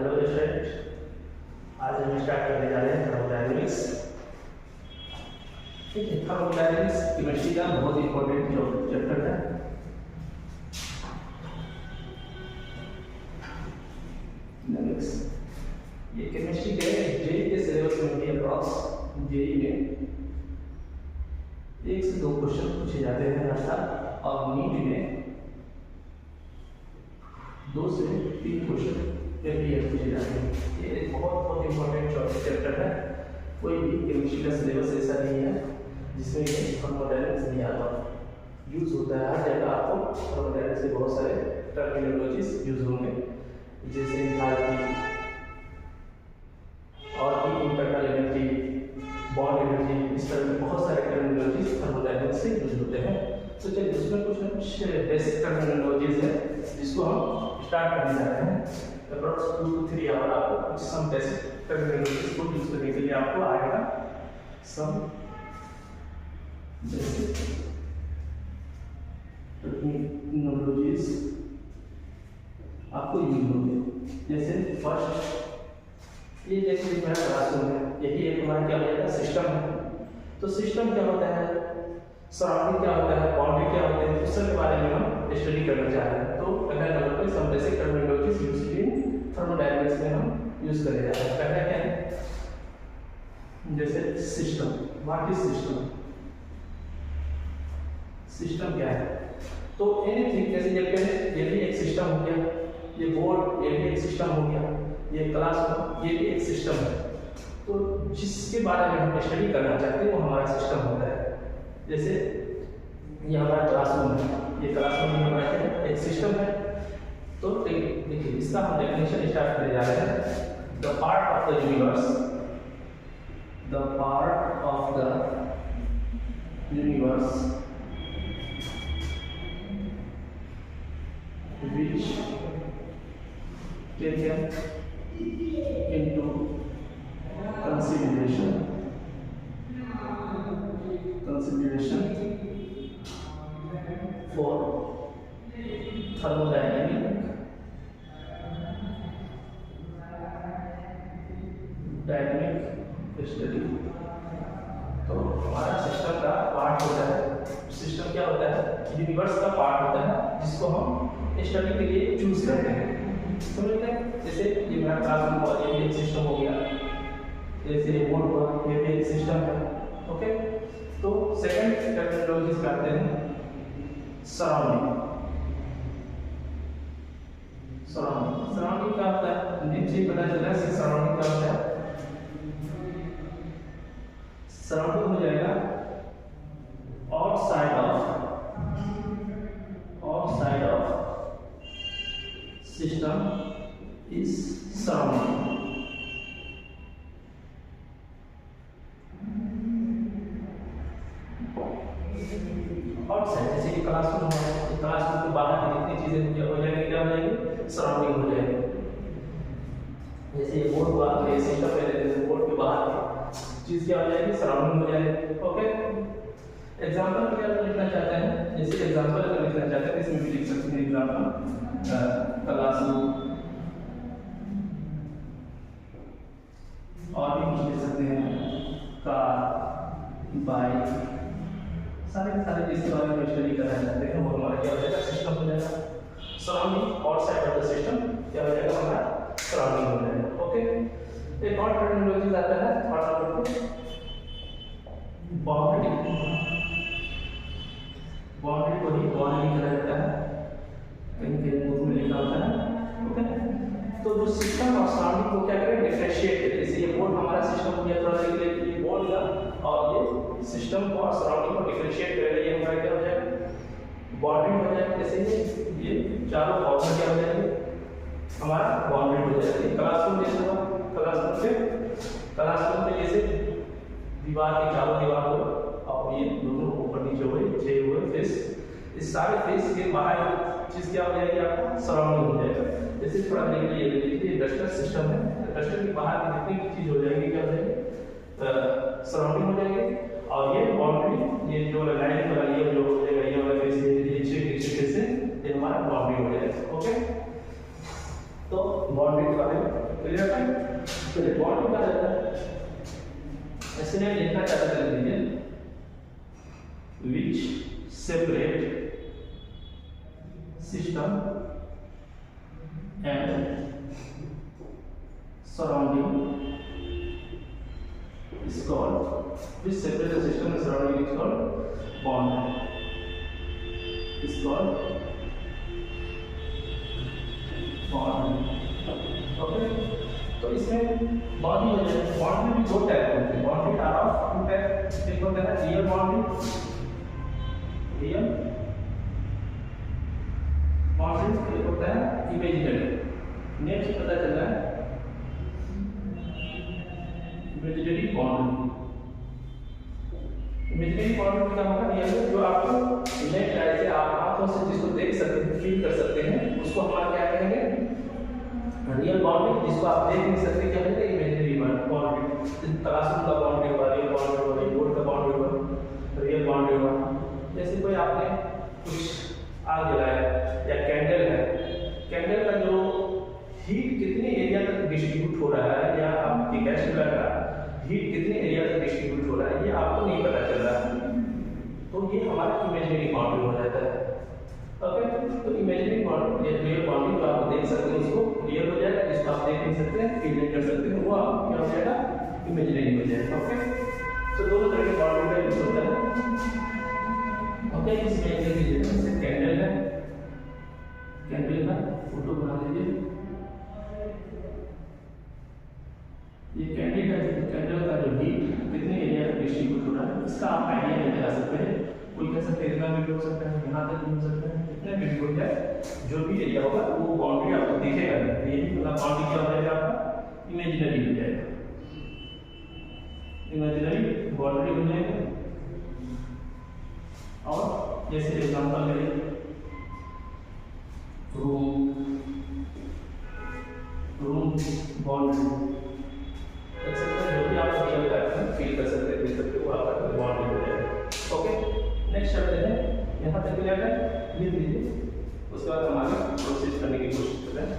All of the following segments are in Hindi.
हेलो स्टूडेंट, आज हम स्टार्ट करने जा रहे हैं थर्मोडायनेमिक्स। ठीक है, थर्मोडायनेमिक्स केमिस्ट्री का बहुत इंपॉर्टेंट चैप्टर है। ये केमिस्ट्री के जेई के सिलेबस में भी अप्रॉक्स जेई में 1 से 2 क्वेश्चन पूछे जाते हैं हर साल, और नीट में 2 से 3 क्वेश्चन पूछे जाते हैं। ये एक बहुत इंपॉर्टेंट चैप्टर है। कोई भी केमिस्ट्री का सिलेबस ऐसा नहीं है जिसमें थर्मोडायनेमिक्स नहीं आता। यूज होता है हर जगह, आपको थर्मोडायनेमिक्स के बहुत सारे टर्मिनोलॉजीज यूज होंगे, जैसे एंथैल्पी और इंटरनल एनर्जी, बॉन्ड एनर्जी, इस तरह के बहुत सारे टर्मिनोलॉजीज थर्मोडायनेमिक्स से यूज होते हैं। तो चलिए उसमें कुछ बेसिक टर्मिनोलॉजीज है जिसको हम स्टार्ट करने जा रहे हैं। अप्रॉक्स 2 to 3 आवर आपको कुछ सम बेसिक टर्मिनोलॉजीज को यूज करने के लिए आपको आएगा। सम बेसिक टर्मिनोलॉजीज आपको यूज होंगे। जैसे फर्स्ट, ये जैसे मेरा क्लासरूम है, यही एक हमारा क्या हो जाएगा, सिस्टम है। तो सिस्टम क्या होता है, सराउंडिंग क्या होता है, बाउंड्री क्या होते हैं, इस सब के बारे में हम स्टडी करना चाह रहे हैं। तो पहला नंबर पर some basic terminologies used in thermodynamics में हम यूज करने जा रहे हैं। पहला क्या है, जैसे system. What is system? System क्या है? तो एनीथिंग, जैसे ये भी एक सिस्टम हो गया, ये बोर्ड, ये भी एक सिस्टम हो गया, ये क्लासरूम, ये भी एक सिस्टम है। तो जिसके बारे में हम स्टडी करना चाहते हैं वो हमारा सिस्टम होता है। जैसे ये हमारा क्लासरूम है, ये क्लासरूम में हमारा एक सिस्टम है। तो देखिए इसका हम डेफिनेशन स्टार्ट करने जा रहे हैं। The part of the universe, the part of the universe which taken into consideration for thermodynamic study। तो हमारा सिस्टम का पार्ट होता है, सिस्टम क्या होता है, यूनिवर्स का पार्ट होता है जिसको हम स्टडी के लिए चूज करते हैं। समझ गए? जैसे ये मेरा क्लासरूम और ये भी एक सिस्टम हो गया, जैसे ये बोर्ड हुआ, ये भी एक सिस्टम है। ओके, तो सेकंड टर्मिनोलॉजीज करते हैं सराउंडिंग। सराउंडिंग क्या होता है, नीचे पता चला है सराउंडिंग क्या होता है। सराउंडिंग हो जाएगा outside of system is surrounding. Outside, जैसे कि क्लासरूम है, क्लासरूम के बाहर की जितनी चीजें हो जाएंगी क्या हो जाएंगी, सराउंडिंग हो जाएगी। जैसे ये बोर्ड हुआ, तो ये सिस्टम है, बोर्ड के बाहर चीज क्या हो जाएगी, सराउंडिंग हो जाएगी। ओके, एग्जांपल क्या लिखना चाहते हैं, जैसे एग्जांपल अगर लिखना चाहते हैं इसमें भी लिख सकते हैं एग्जांपल, क्लासरूम और भी कुछ लिख सकते हैं, कार, बाइक, सारे के सारे जिसके बारे में स्टडी करना चाहते हैं वो हमारा क्या हो जाएगा, सिस्टम हो जाएगा। सराउंडिंग और साइड ऑफ द सिस्टम क्या हो जाएगा, हमारा सराउंडिंग हो जाएगा। ओके, एक और टर्मिनोलॉजी आता है थर्ड नंबर पे, बाउंड्री। बाउंड्री को ही बाउंड्री कहा जाता है, कहीं बुक में लिखा होता है। ओके, तो जो सिस्टम और सराउंडिंग को क्या करें, डिफरेंशिएट करें। जैसे ये बोर्ड हमारा सिस्टम हो गया, थोड़ा देख लेते, ये बोर्ड का और ये सिस्टम को और सराउंडिंग को डिफरेंशिएट करें, ये हमारा क्या हो जाएगा, बाउंड्री हो जाएगा। जैसे ये चारों कॉर्नर क्या हो जाएंगे, हमारा बाउंड्री हो जाएगी। क्लासरूम जैसे हुआ, क्लासरूम पे जैसे दीवार के चारों दीवार हो और ये दोनों ऊपर नीचे हुए, छह हुए फेस, इस सारे फेस के बाहर चीज क्या हो जाएगी, आपको सराउंडिंग हो जाएगा। जैसे थोड़ा देख लीजिए, देखिए डस्टर सिस्टम है, डस्टर के बाहर की जितनी चीज हो जाएगी क्या हो जाएगी, सराउंडिंग हो जाएगी। और ये बाउंड्री, ये जो लाइन वाला ये जो हो जाएगा, ये वाला फेस, ये हमारा बाउंड्री हो जाएगा। ओके, तो बाउंड्री के बारे में क्लियर है? चलिए बॉन्ड क्या रहता है, ऐसे में लिखना चाहता है, लिख दीजिए which separate system and surrounding is called, which separate the system and surrounding is called bond, is called bond. Okay, तो इसमें बॉन्ड हो जाए, बॉन्ड में भी दो टाइप होते हैं, bond are of two type, एक होता है रियल बॉन्ड, रियल बॉन्ड एक होता है इमेजिनरी। नेक्स्ट पता चल रहा है इमेजिनरी बॉन्ड। इमेजिनरी बॉन्ड में क्या होगा, रियल जो आपको नेट आई से आप आंखों से जिसको देख सकते हैं, फील कर सकते हैं, उसको हम क्या कहेंगे, रियल बाउंड्री। जिसको आप देख नहीं सकते क्या कहते हैं, इमेजिनरी बाउंड्री। क्लासरूम का बाउंड्री होगा, रियल बाउंड्री होगा, बोर्ड का बाउंड्री होगा, रियल बाउंड्री होगा। जैसे कोई आपने कुछ आग जलाया या कैंडल है, कैंडल का जो हीट कितने एरिया तक डिस्ट्रीब्यूट हो रहा है, या आपकी गैस चूल्हा का हीट कितने एरिया तक डिस्ट्रीब्यूट हो रहा है, ये आपको नहीं पता चल रहा है, तो ये हमारा इमेजिनरी बाउंड्री हो जाता है। ओके, तो इमेजिनरी बाउंड्री या रियल बाउंड्री जो आप देख सकते हैं उसको रियल हो जाएगा, जिसको आप देख नहीं सकते हैं, फील नहीं कर सकते हैं, वो आप क्या हो जाएगा, इमेजिनरी हो जाएगा। ओके, तो दोनों तरह के बाउंड्री का यूज होता है। ओके, इसमें एक लीजिए, जैसे कैंडल है, कैंडल का फोटो बना लीजिए। ये कैंडल का जो हीट कितने एरिया तक डिस्ट्रीब्यूट हो रहा है, इसका आप आइडिया नहीं लगा सकते हैं। कोई कह सकते हैं इतना भी हो सकता है, यहाँ तक भी हो सकता है, इतना भी हो जाए, जो भी एरिया होगा वो बाउंड्री आपको दिखेगा। यही मतलब बाउंड्री क्या हो जाएगा, आपका इमेजिनरी हो जाएगा, इमेजिनरी बाउंड्री हो जाएगा। और जैसे एग्जांपल ले रूम बाउंड्री, जो भी आप फील कर सकते हैं, देख सकते हो, आपका बाउंड्री हो जाएगा। ओके, नेक्स्ट चलते हैं, यहाँ तक क्लियर है, लिख लीजिए, उसके बाद हम आगे प्रोसेस करने की कोशिश करते हैं।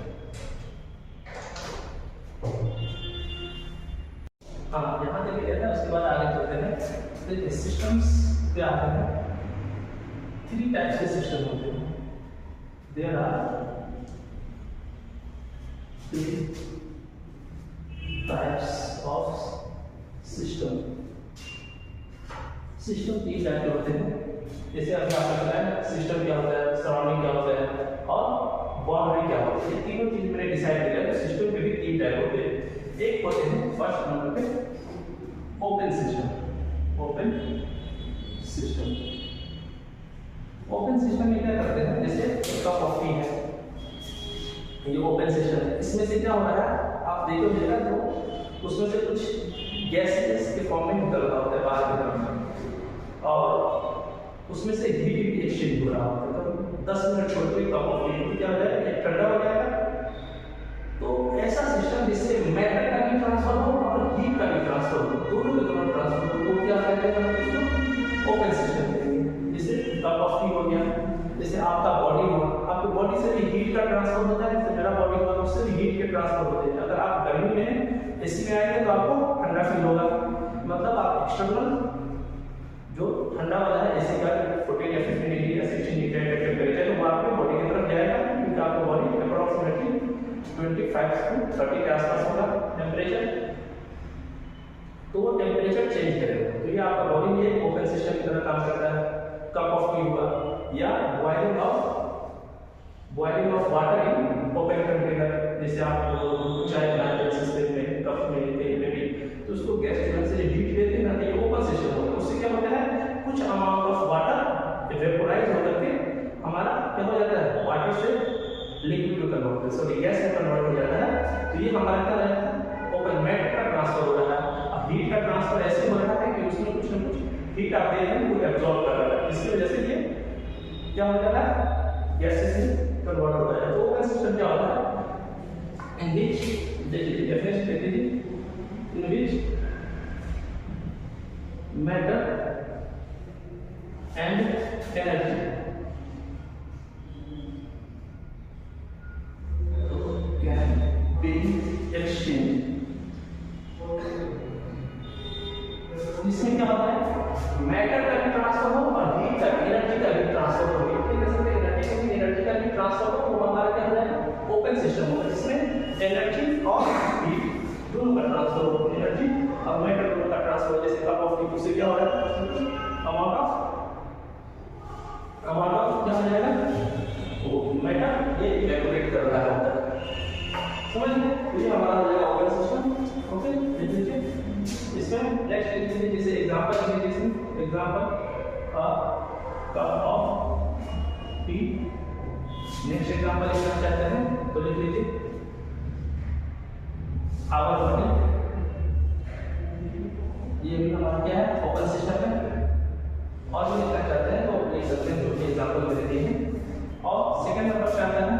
हाँ, यहाँ तक क्लियर है, उसके बाद आगे चलते हैं। तो सिस्टम्स क्या आते हैं, 3 टाइप्स के सिस्टम होते हैं। There are 3 types of system. System 3 type के होते हैं, जैसे अभी आपको पता है सिस्टम क्या होता है, सराउंडिंग क्या होता है और बाउंड्री क्या होता है। ये तीनों चीज मैंने डिसाइड किया है। सिस्टम के भी 3 टाइप होते हैं। एक होते हैं फर्स्ट नंबर पे open system. Open system, open system में क्या करते हैं, जैसे कप ऑफ टी है, ये ओपन सिस्टम है। इसमें से क्या हो रहा है, आप देखोगे तो उसमें से कुछ गैसेस के फॉर्म में निकल रहा होता है बाहर की तरफ, और उसमें से हीट भी एक्सचेंज हो रहा होता है। तो 10 मिनट छोड़ के कप ऑफ टी क्या हो जाएगा, ये ठंडा हो जाएगा। तो ऐसा सिस्टम जिससे मैटर का भी ट्रांसफर हो और हीट का भी ट्रांसफर हो, दोनों के दोनों ट्रांसफर हो, वो क्या कहते हैं, ओपन सिस्टम कहेंगे। जैसे कप ऑफ टी हो गया, जैसे आपका बॉडी हुआ, आपकी बॉडी से भी हीट का ट्रांसफर होता है, जैसे मेरा बॉडी हुआ उससे भी हीट के ट्रांसफर होते हैं। अगर आप गर्मी में एसी में आएंगे तो आपको ठंडा फील होगा, मतलब आप एक्सटर्नल जो ठंडा वाला है एसी का 14 या 15 डिग्री या 16 डिग्री टेम्परेचर, तो वो आपके बॉडी की तरफ जाएगा, क्योंकि आपका बॉडी अप्रोक्सीमेटली 25 to 30 के आसपास होगा टेम्परेचर, तो वो टेम्परेचर चेंज करेगा। तो ये आपका बॉडी में ओपन सिस्टम की तरह काम करता है। कप ऑफ टी हुआ, या boiling of water in open container, जैसे आप चाय बनाते हैं सिस्टम में, कप में, कहीं पे भी, तो उसको गैस चूल्हे से हीट देते हैं ना, ये ओपन सिस्टम होता है। उससे क्या होता है, कुछ अमाउंट ऑफ वाटर वेपोराइज होकर के हमारा क्या हो जाता है, वाटर से लिक्विड में कन्वर्ट होता है, सॉरी गैस में कन्वर्ट हो जाता है। तो ये हमारा क्या रहता है, ओपन मैटर का ट्रांसफर हो रहा है। अब हीट का ट्रांसफर ऐसे हो रहा है कि उसमें कुछ ना कुछ हीट आप दे रहे हैं, वो एब्जॉर्ब कर रहा है, इसकी वजह से ये क्या हो जाता है, गैसेस में कन्वर्ट हो रहा है। तो ओपन सिस्टम क्या होता है, इन विच देखिए डेफिनेशन दे दीजिए, in which matter and energy can be exchange. इसमें क्या होता है, मैटर का भी ट्रांसफर हो और हीट का एनर्जी का भी ट्रांसफर हो। एनर्जी का भी ट्रांसफर हो, वो हमारा क्या हो जाएगा, ओपन सिस्टम होगा, जिसमें एनर्जी और हीट दोनों का ट्रांसफर हो। एनर्जी और मैटर दोनों का ट्रांसफर, जैसे कप ऑफ टी से क्या हो रहा है, अमाउंट ऑफ क्या हो जाएगा, वो मैटर ये इवैपोरेट कर रहा है, समझ में। तो ये हमारा हो जाएगा ओपन सिस्टम। ओके, देखिए इसमें नेक्स्ट लीजिए, जैसे एग्जांपल लीजिए, example cup of T. Next example लिखना चाहते हैं तो लिख लीजिए आवर बॉडी। ये भी हमारा क्या है, ओपन सिस्टम है। और भी लिखना चाहते हैं तो लिख सकते हैं, जो कि एग्जांपल में दिए हैं। और सेकंड नंबर पे आता है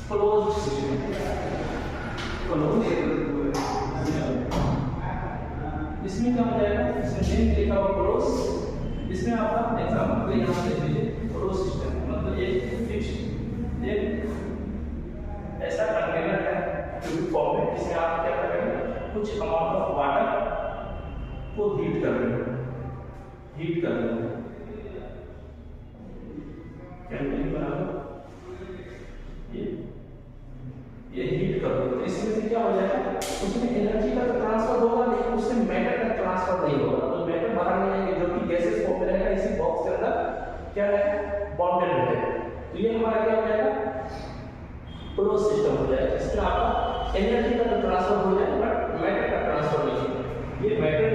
क्लोज्ड सिस्टम। इसमें क्या हो जाएगा, इसमें नेम लिखा हुआ क्लोज। इसमें आपका एग्जांपल को यहाँ से लीजिए, क्लोज सिस्टम मतलब एक फिक्स्ड एक ऐसा कंटेनर है ट्यूब फॉर्म में, जिसमें आप क्या कर रहे हैं, कुछ अमाउंट ऑफ वाटर को हीट कर रहे हैं, कैंडल बनाना ये हीट कर दो। तो इसमें से क्या हो जाएगा, उसमें एनर्जी का तो ट्रांसफर होगा, लेकिन उसमें मैटर का ट्रांसफर नहीं होगा। तो मैटर बाहर नहीं आएंगे, जो कि गैसेस फॉर्म में रहेगा, इसी बॉक्स के अंदर क्या है, बॉन्डेड रहेगा। तो ये हमारा क्या हो जाएगा, क्लोज सिस्टम हो जाएगा, जिसमें आपका एनर्जी का तो ट्रांसफर हो जाएगा बट मैटर का ट्रांसफर नहीं होगा। ये मैटर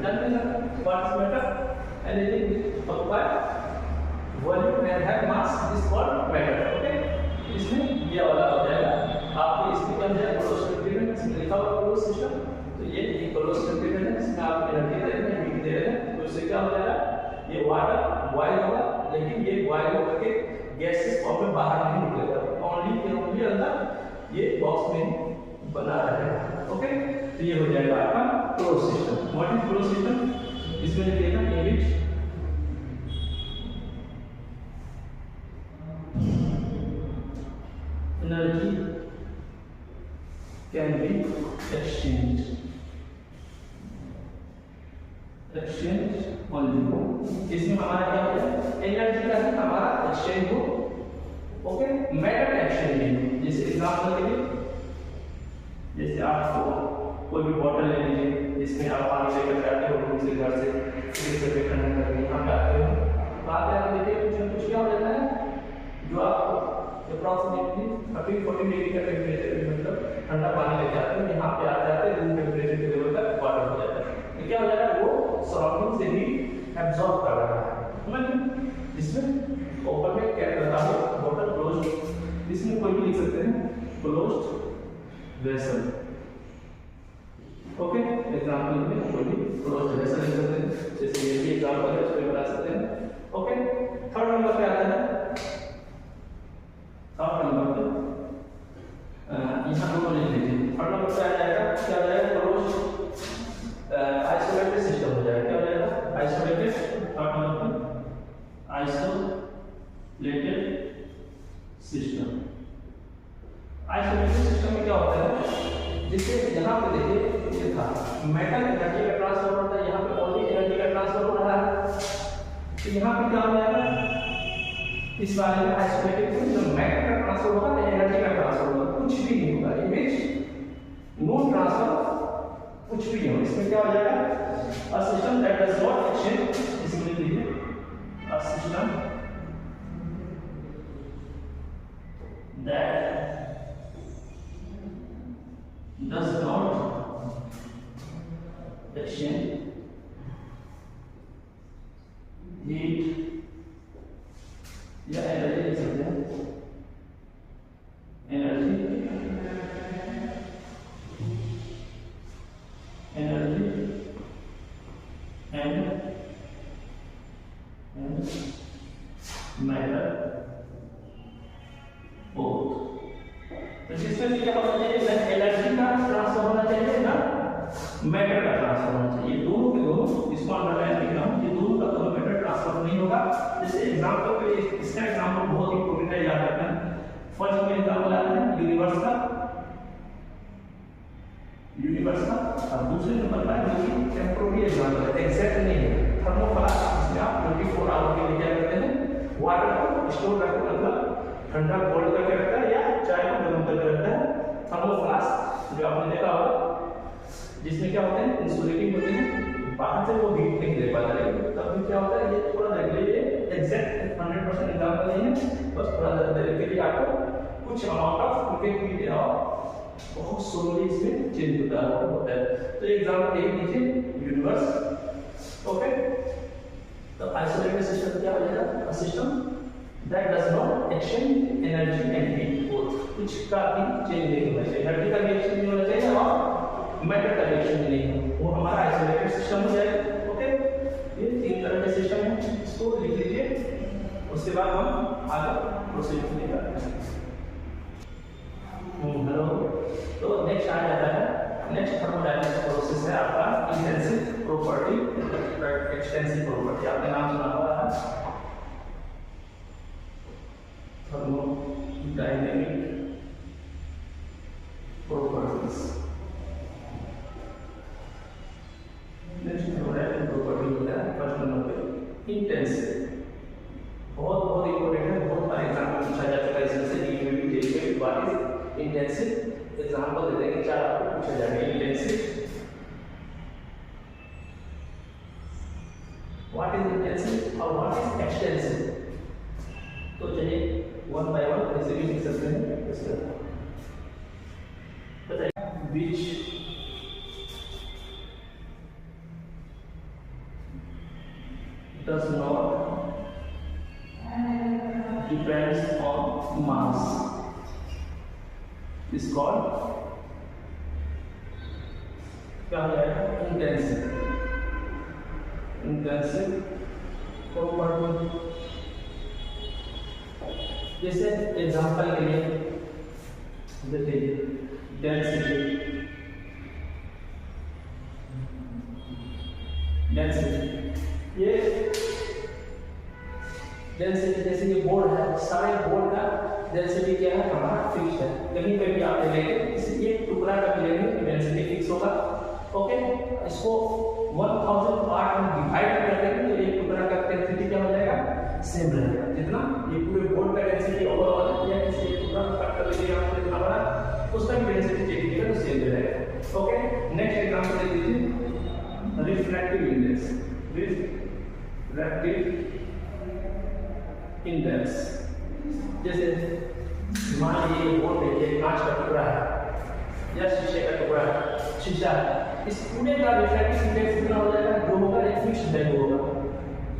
जानते हैं what is matter, anything occupied volume and have mass is called matter. Okay, इसमें ये वाला हो जाएगा आपको। इसमें क्या हो जाएगा, क्लोज कंटेनर, इसमें लिखा हुआ क्लोज सिस्टम। तो ये क्लोज कंटेनर है, इसमें आप एनर्जी दे रहे हैं, हीट दे रहे हैं। तो इससे क्या हो जाएगा, ये वाटर बॉयल होगा, लेकिन ये बॉयल होकर के गैसेस फॉर्म में बाहर नहीं निकलेगा, ओनली अंदर ये बॉक्स में बना रहेगा। ओके, तो ये हो जाएगा आपका close system. What is close system, इसमें लिखिएगा unit energy can be exchange only. इसमें हमारा क्या हो जाएगा, एनर्जी का ही हमारा एक्सचेंज हो। ओके, मैटर एक्सचेंज नहीं। जैसे एग्जांपल के लिए, जैसे आपको कोई भी बॉटल ले लीजिए, जिसमें आप पानी लेकर जाते हो दूसरे घर से, फ्रिज से ठंडा करके यहाँ पे आते हो, तो आते हैं देखिए कुछ न कुछ क्या हो जाता है, जो आपको अप्रॉक्सीमेटली 30-40 डिग्री का टेम्परेचर, मतलब ठंडा पानी लेके आते हैं, यहाँ पे आ जाते हैं, रूम टेम्परेचर के लेवल तक वाटर हो जाता है। तो क्या हो जाएगा, वो सराउंडिंग से ही एब्जॉर्ब कर रहा है। इसमें ऊपर में क्या करता है, बॉटल क्लोज्ड, इसमें कोई भी लिख सकते हैं क्लोज्ड वेसल। ओके, एग्जांपल में कोई भी क्लोज्ड वेसल लिख सकते हैं, जैसे ये भी एग्जांपल है, इसको बना सकते हैं। ओके, थर्ड नंबर पे आता है, थर्ड नंबर पे यहाँ दोनों लिख लीजिए। थर्ड नंबर पे आ जाएगा, क्या आ जाएगा, क्लोज्ड आइसोलेटेड सिस्टम हो जाएगा। क्या हो जाएगा, आइसोलेटेड। थर्ड नंबर पे आइसोलेटेड सिस्टम। आइसोलेटेड सिस्टम में क्या होता है, जैसे यहाँ पे देखिए ये था मेटल एनर्जी का ट्रांसफर होता है, यहाँ पे ओनली एनर्जी का ट्रांसफर हो रहा है। तो यहाँ पे क्या हो जाएगा, इस वाले में आइसोलेटेड में जो मैटर का ट्रांसफर होगा, एनर्जी का ट्रांसफर होगा, कुछ भी नहीं होगा, इमेज नो ट्रांसफर, कुछ भी नहीं होगा। इसमें क्या हो जाएगा, a system that does not exchange, इसमें लिख लीजिए a system that does not exchange heat या एनर्जी लिख सकते हैं, एनर्जी एंड मैटर बोथ। तो जिसमें क्या होना चाहिए, एनर्जी का ट्रांसफर होना चाहिए ना मैटर का ट्रांसफर होना चाहिए। दोनों के दोनों, इसको अंडरलाइन लिख रहा हूँ, ये दोनों का दोनों मैटर ट्रांसफर नहीं होगा। जैसे एग्जांपल के लिए, इसका एग्जांपल बहुत इंपॉर्टेंट है, याद रखना। फर्स्ट में एग्जांपल आता है यूनिवर्स का, यूनिवर्स का, और दूसरे नंबर पर जो कि टेम्पोररी एग्जांपल है, एग्जैक्ट नहीं है, थर्मोफ्लास्क, जिसमें आप 24 आवर के लिए क्या करते हैं, वाटर को स्टोर करके, मतलब ठंडा कोल्ड करके रखता है या चाय को गर्म करके रखता है। थर्मोफ्लास्क जो आपने देखा होगा, जिसमें क्या होते हैं, इंसुलेटिंग होते हैं, बाहर से वो हीट नहीं दे पाता, लेकिन तब भी क्या होता है, ये थोड़ा देर के लिए एग्जैक्ट 100% एग्जांपल नहीं है, बस थोड़ा देर के लिए आपको कुछ अमाउंट ऑफ क्रिकेट की और बहुत स्लोली इसमें चेंज होता है। तो एग्जांपल एक लीजिए, यूनिवर्स। ओके, तो आइसोलेटेड सिस्टम क्या हो जाएगा, a system that does not exchange energy and heat both, कुछ का भी चेंज नहीं होना चाहिए, एनर्जी का भी एक्सचेंज नहीं होना चाहिए और मैटर का भी एक्सचेंज नहीं हो, वो हमारा आइसोलेटेड सिस्टम हो जाएगा। ओके, ये तीन तरह के सिस्टम है, इसको लिख लीजिए, उसके बाद हम आगे प्रोसीड करेंगे। हेलो, तो नेक्स्ट आ जाता है, नेक्स्ट थर्मोडायनामिक्स प्रोसेस है आपका इंटेंसिव प्रॉपर्टी, एक्सटेंसिव प्रॉपर्टी, आपने नाम सुना होगा, thermodynamic properties. Next thermodynamic property होता है फर्स्ट नंबर पे इंटेंसिव, बहुत बहुत इंपॉर्टेंट है, बहुत सारे एग्जांपल पूछा जा चुका है इसमें से, unit JK what is intensive, example दे देंगे, चार आपको पूछा जाएगा, इंटेंसिव, व्हाट इज इंटेंसिव और व्हाट इज एक्सटेंसिव। तो चलिए वन बाय वन ऐसे भी लिख सकते हैं, इसका बताइए, विच does not depends on mass is called क्या हो जाएगा, इंटेंसिव, इंटेंसिव प्रॉपर्टी। जैसे एग्जांपल के लिए देखिए, डेंसिटी, डेंसिटी, ये डेंसिटी, जैसे ये बोर्ड है, सारे बोर्ड का डेंसिटी क्या है, हमारा फिक्स है, कहीं पे भी आप लेंगे, इसी एक टुकड़ा का भी लेंगे तो डेंसिटी फिक्स होगा। ओके, इसको 1000 पार्ट में डिवाइड कर देंगे तो एक टुकड़ा का डेंसिटी क्या हो जाएगा, सेम रहेगा, जितना ये पूरे बोर्ड का डेंसिटी ओवरऑल है, या किसी एक टुकड़ा कट कर लीजिए आपने जितना बड़ा, उसका भी डेंसिटी चेक कीजिएगा तो सेम रहेगा। ओके, नेक्स्ट एग्जांपल ले लीजिए, रिफ्रैक्टिव इंडेक्स, रिफ्रैक्टिव इंडेक्स, जैसे मान लीजिए बोर्ड देखिए, कांच का टुकड़ा है या शीशे का टुकड़ा है, शीशा है, इस पूरे का रिफ्रैक्टिव इंडेक्स कितना हो जाएगा, जो होगा एक फिक्स्ड वैल्यू होगा,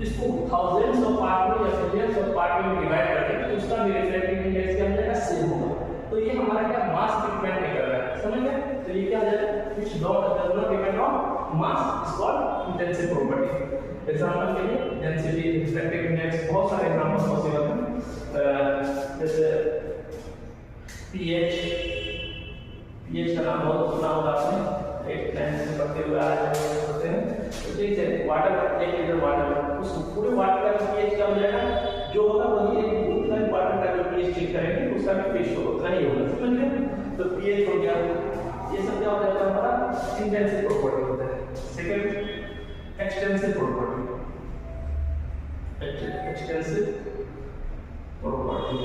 इसको थाउजेंड्स ऑफ पार्ट में या मिलियंस ऑफ पार्ट में डिवाइड करके तो उसका भी रिफ्रैक्टिव इंडेक्स क्या हो जाएगा, सेम होगा। तो ये हमारा क्या मास डिपेंड नहीं कर रहा है, समझ गए, तो ये क्या हो जाएगा, which does not depend on mass is called intensive property। Example के लिए डेंसिटी, रिफ्रैक्टिव इंडेक्स, बहुत सारे एग्जांपल पॉसिबल हैं, जैसे पीएच, पीएच का नाम बहुत सुना होगा आपने, एक टेंस में पढ़ते हुए आ रहे होते हैं, तो जैसे वाटर, 1 लीटर वाटर, उस पूरे वाटर का पीएच क्या हो जाएगा, जो होगा वही एक उतना ही वाटर का जो पीएच चेक करेंगे उसका भी पीएच उतना ही होगा, समझ गए, तो पीएच हो गया, ये सब क्या हो जाता है, हमारा इंटेंसिव प्रॉपर्टी होता है। Second, extensive property, extensive property,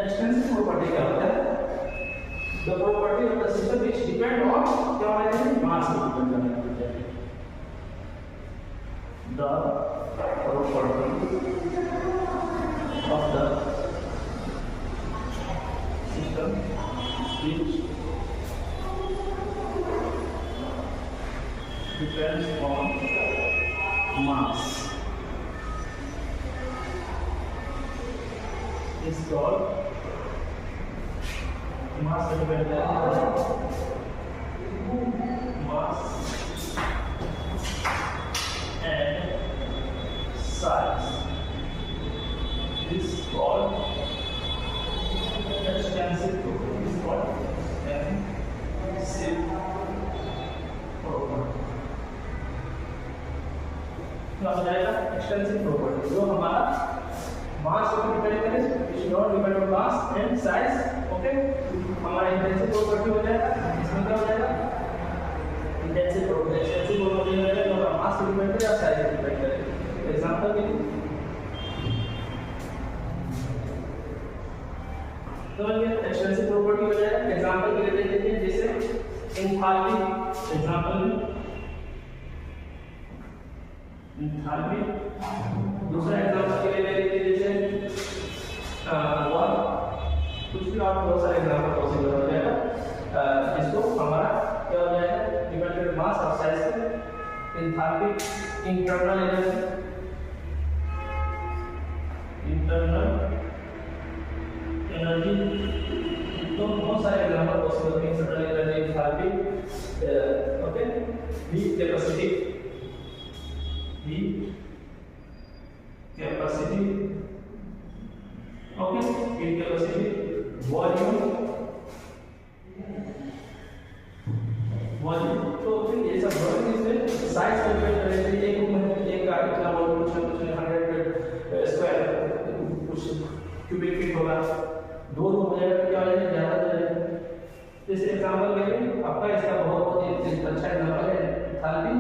extensive property क्या होता है, the property of the system which depend on क्या होता है, मास पे डिपेंड करता है, the property of the system which depends on mass is called mass dependent, mass and size is called extensive property, is called extensive property। क्या हो जाएगा, एक्सटेंसिव प्रॉपर्टी, जो हमारा मास को डिपेंड करे, it not depend on mass and size. Okay, हमारा इंटेंसिव प्रॉपर्टी पे डिपेंड करे या साइज पे डिपेंड करे। एग्जांपल के लिए तो ये एक्सटेंसिव प्रॉपर्टी हो जाएगा। एग्जांपल के लिए देखिए जैसे एंथैल्पी, एग्जांपल एंथैल्पी। दूसरा एग्जांपल के लिए ले लीजिए जैसे कुछ भी और बहुत सारे एग्जांपल पॉसिबल हो जाएगा। इसको हमारा क्या हो जाएगा, डिपेंडेंट मास और साइज पे enthalpy, internal energy, internal energy. तो बहुत सारे एग्जांपल पॉसिबल है। Internal energy, enthalpy, okay, heat capacity, heat capacity, okay, heat capacity, volume, volume. तो फिर ये सब वॉल्यूम इसमें साइज को डिपेंड करेंगे। एक रूम में एक का इतना वॉल्यूम, कुछ 100 स्क्वायर कुछ क्यूबिक फीट होगा। दो रूम हो जाएगा, क्या हो जाएगा, ज्यादा हो जाएगा। जैसे एग्जांपल के लिए आपका इसका बहुत अच्छा एग्जांपल है enthalpy,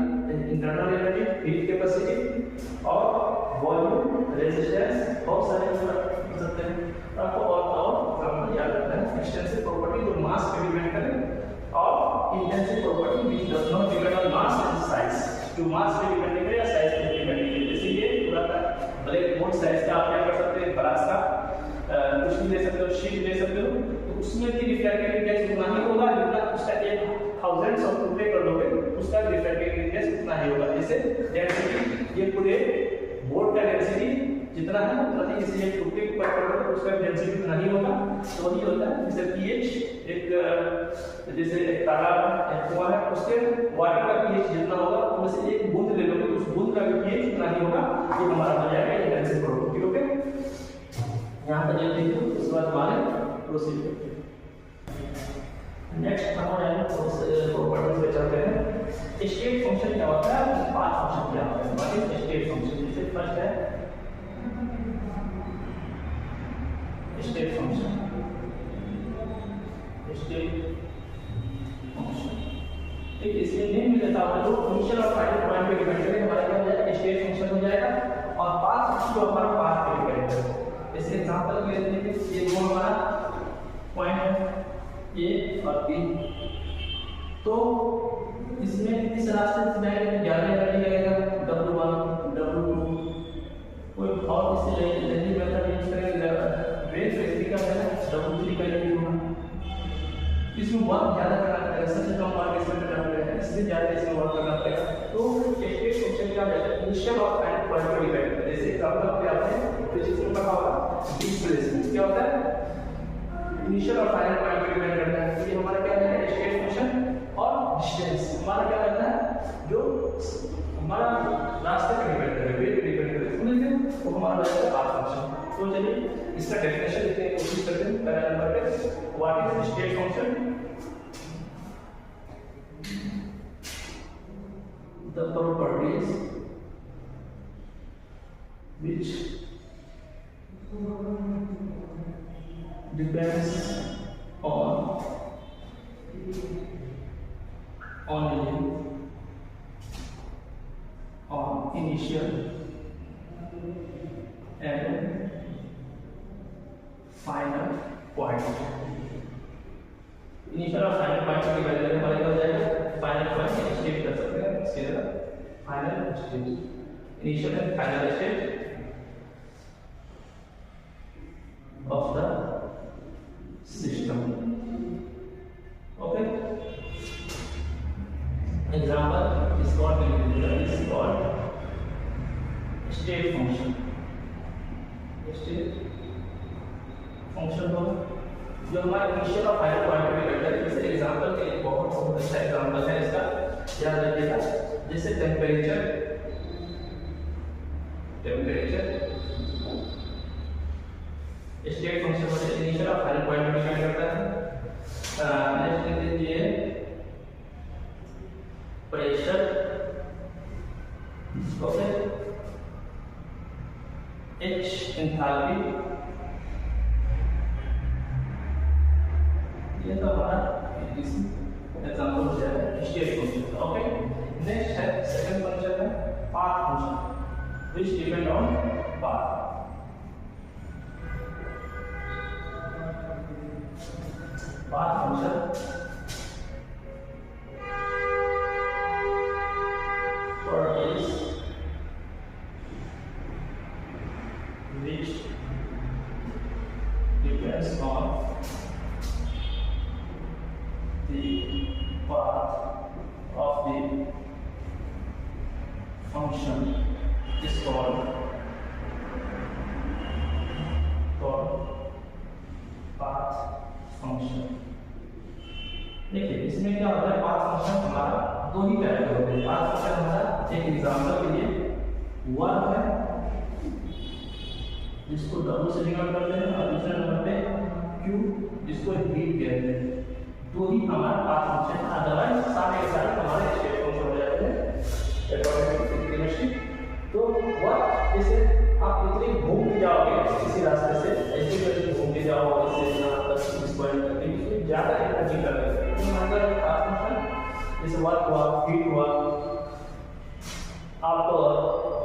internal energy, heat capacity और वॉल्यूम, रेजिस्टेंस, बहुत सारे हो सकते हैं। आपको और एग्जांपल याद रखना है। एक्सटेंसिव प्रॉपर्टी जो मास पे डिपेंड करे और intensive property which does not depend on mass and size, जो मास पे डिपेंड करे या साइज पे डिपेंड करे। जैसे ये पूरा का ब्लैक बोर्ड साइज का आप क्या कर सकते हैं, ब्रास का कुछ भी ले सकते हो, शीट ले सकते हो, तो उसमें की रिफ्रैक्टिव इंडेक्स उतना ही होगा जितना उसका एक थाउजेंड्स ऑफ टुकड़े कर लोगे उसका रिफ्रैक्टिव इंडेक्स उतना ही होगा। जैसे डेंसिटी, ये पूरे बोर्ड का डेंसिटी जितना है उतना ही, इसलिए टुकड़े पर कर लोगे उसका डेंसिटी उतना ही होगा। तो वही होता है जैसे पीएच, एक जैसे एक तालाब है, कुआं है, उसके वाटर का पीएच जितना होगा उसमें से एक बूंद ले लोगे तो उस बूंद का भी पीएच उतना ही होगा। ये हमारा हो जाएगा इंटेंसिव प्रॉपर्टी। ओके, यहाँ पर जब देखो उसके बाद हमारे प्रोसीड करते हैं। नेक्स्ट हमारा प्रॉपर्टीज पे चलते हैं। स्टेट फंक्शन क्या होता है, पांच फंक्शन क्या होता है। What is state function? जैसे फर्स्ट है स्टेट फंक्शन, स्टेट फंक्शन, ठीक, इसमें नेम मिल जाता है जो इनिशियल और फाइनल पॉइंट पे डिपेंड करे हमारा क्या हो जाएगा, स्टेट फंक्शन हो जाएगा। और पाथ जो हमारा पाथ पे डिपेंड करे। जैसे एग्जांपल के लिए देखिए ये दो हमारा पॉइंट है ए और बी, तो इसमें इस रास्ते से जाएंगे तो ज्यादा एनर्जी लगेगा, W1 W2, कोई और इससे लेने मेथड यूज करेंगे वेव फ्रीक्वेंसी का है W3 का यूज होगा। इसमें वर्क ज्यादा करना पड़ेगा, सबसे कम वर्क इसमें करना पड़ेगा, इससे ज्यादा इसमें वर्क करना पड़ेगा। तो स्टेट फंक्शन क्या होता है, इनिशियल और फाइनल पॉइंट पर डिपेंड करता है। जैसे एग्जांपल पे आपने फिजिक्स में पढ़ा होगा डिस्प्लेसमेंट क्या होता है, इनिशियल और फाइनल पॉइंट पर डिपेंड करता है। तो ये हमारा क्या है, स्टेट फंक्शन और डिस्टेंस हमारा क्या रहता है, जो हमारा रास्ते पे डिपेंड करे, वे पे डिपेंड करे, समझे, तो हमारा रहता है पाथ फंक्शन। तो चलिए इसका डेफिनेशन लिखने की कोशिश करते हैं। पहला नंबर पे what is state function, the properties which depends on only on initial and final point। Initial और फाइनल पॉइंट की वैल्यू हमारे क्या हो जाएगा, फाइनल पॉइंट स्टेट कर सकते हैं इसके लिए final state, initial and final state of the system. Okay, example is called state function. State function को जो हमारे इनिशियल और फाइनल पॉइंट पे डिपेंड है। जैसे एग्जांपल के लिए बहुत अच्छा एग्जांपल है इसका, याद रखिएगा। जैसे टेम्परेचर स्टेट फंक्शन होता है, इनिशियल और फाइनल पॉइंट पे डिपेंड करता है। नेक्स्ट लिख लीजिए प्रेशर, ओके, H एंथैल्पी, ये तो हमारा एग्जांपल हो जाएगा स्टेट फंक्शन। ओके, नेक्स्ट है सेकंड फंक्शन है path function which depend on path. Path function for is which depends on the path of the function is called path function. देखिए इसमें क्या होता है, पाथ फंक्शन हमारा दो ही टाइप के होते हैं। पाथ फंक्शन हमारा एक एग्जांपल के लिए वर्ब है जिसको डब्ल्यू से डिनोट करते हैं और दूसरे नंबर पे क्यू जिसको रीड कहते हैं। दो ही हमारा पाथ फंक्शन, अदरवाइज सारे के सारे हमारे स्टेट फंक्शन हो जाते हैं अकॉर्डिंग टू केमिस्ट्री। तो वर्ब जैसे आप इतने घूम के जाओगे किसी रास्ते से, ऐसे करके घूम के जाओगे इससे यहाँ तक इस पॉइंट तक, इसमें ज़्यादा एनर्जी लगेगी। अगर पाथ फंक्शन जैसे वर्ब हुआ, फीड हुआ, आप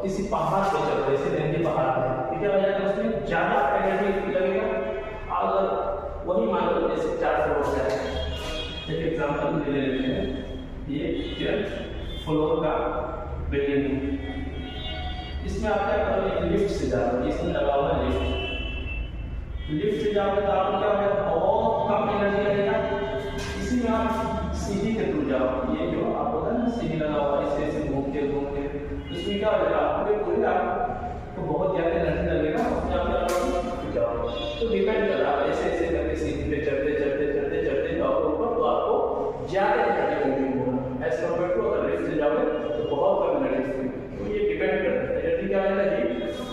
किसी पहाड़ पे चल रहे, जैसे नंगे पहाड़ पे, क्या हो जाएगा उसमें ज़्यादा एनर्जी लगेगा। अगर वही मान लो जैसे 4 फ्लोर है, एक एग्जाम्पल ले लेते हैं, ये 4 फ्लोर का बिल्डिंग, इसमें आप क्या करोगे, लिफ्ट से जाओगे, इसमें लगा हुआ लिफ्ट, लिफ्ट से जाओगे तो आपको क्या होगा, बहुत कम एनर्जी लगेगा। इसी में आप सीढ़ी के थ्रू जाओ, ये जो आप होता है ना सीढ़ी लगा हुआ, इससे ऐसे घूमते घूमते, इसमें क्या हो जाएगा आपको पूरे आपको बहुत ज़्यादा एनर्जी लगेगा, उसमें आप क्या करोगे जाओ। तो डिपेंड कर रहा है, ऐसे ऐसे करके सीढ़ी पे चढ़ते चढ़ते चढ़ते चढ़ते जाओगे ऊपर, तो आपको ज़्यादा एनर्जी कंज्यूम होगा एज कम्पेयर टू अगर लिफ्ट से जाओगे तो बहुत कम एनर्जी। तो ये डिपेंड करता है एनर्जी क्या होगा, हीट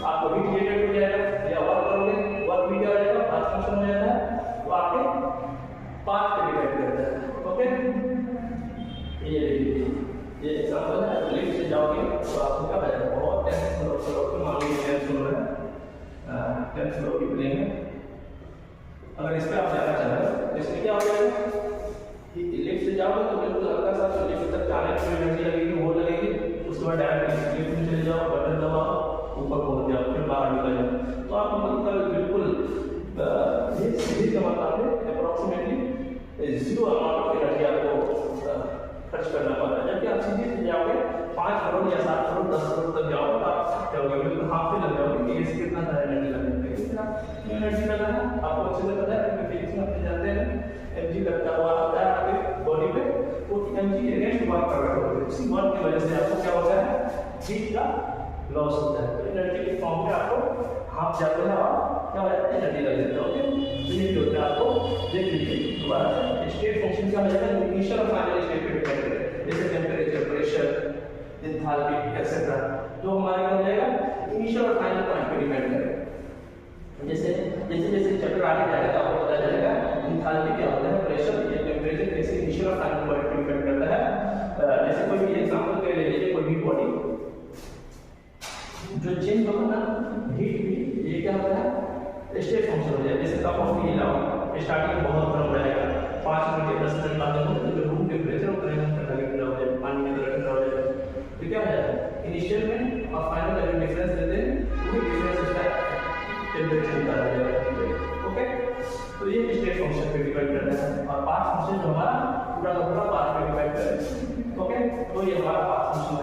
आपको हीट रिलेटेड हो जाएगा, या वर्क करोगे वर्क भी क्या हो जाएगा, पाथ फंक्शन हो जाता है, तो आपके पाथ पे डिपेंड करता है। ओके, ये ये एग्जांपल है, लिफ्ट से जाओगे तो आपको क्या हो जाएगा, बहुत 10 फ्लोर पे मान लीजिए 10 फ्लोर है, 10 फ्लोर की बिल्डिंग है, अगर इस पे आप जाना चाह रहे हो तो इसमें क्या हो जाएगा, लिफ्ट से जाओगे तो बिल्कुल हल्का सा लिफ्ट तक जाने में एनर्जी लगेगी, वो लगेगी, उसके बाद डायरेक्ट लिफ्ट में चले जाओ, बटन दबाओ, ऊपर पहुंच जाओ, फिर बाहर निकल जाओ। तो आप मतलब बिल्कुल ये सीधी का मतलब है अप्रोक्सीमेटली 0 अमाउंट ऑफ एनर्जी आपको खर्च करना पड़ता है। जबकि आप सीधे से जाओगे 5 करोड़ या 7 करोड़ 10 करोड़ तक जाओगे तो आप सकते होगे, बिल्कुल हाफ पे लग जाओगे कि इससे कितना सारा एनर्जी लगेगा, कितना एनर्जी लगा है आपको अच्छे से पता है, फिजिक्स में अपने जानते हैं एनर्जी लगता हुआ आता है आपके बॉडी पे, तो एनर्जी अगेंस्ट वर्क कर रहा होता है, इसी वर्क की वजह से आपको क्या होता है, हीट का लॉस होता है। तो एनर्जी के फॉर्म में आपको हाफ जाते हैं और क्या हो जाता है, एनर्जी लग जाता है। ओके, तो ये जो होता है आपको देख लीजिए दोबारा स्टेट फंक्शन क्या हो जाएगा, इनिशियल और फाइनल स्टेट पे डिपेंड करेगा, जैसे टेंपरेचर, प्रेशर, एंथैल्पी एक्सेट्रा, जो हमारे क्या हो जाएगा, इनिशियल और फाइनल पॉइंट पे डिपेंड करेगा। जैसे जैसे जैसे चैप्टर आगे जाएगा तो आपको पता चलेगा एंथैल्पी क्या होता है, प्रेशर या टेंपरेचर कैसे इनिशियल और फाइनल पॉइंट पे डिपेंड करता है। जैसे कोई भी एग्जांपल ले लीजिए, कोई भी बॉडी जो चेंज होगा ना, हीट भी ये क्या होता है, स्टेट फंक्शन हो जाएगा। जैसे कप ऑफ टी लाओ, स्टार्टिंग में बहुत गर्म रहेगा, 5 मिनट या 10 मिनट बाद में जो रूम टेम्परेचर होता है ठंडा ठंडा हो जाएगा, पानी की तरह ठंडा हो जाएगा। तो क्या हो जाएगा, इनिशियल में और फाइनल में डिफरेंस देते हैं, वो डिफरेंस उसका टेम्परेचर निकाला जाएगा। ओके, तो ये स्टेट फंक्शन पे डिपेंड करता है, और पाथ फंक्शन जो हमारा पूरा का पूरा पाथ पे डिपेंड करता है। ओके, तो ये हमारा पाथ फंक्शन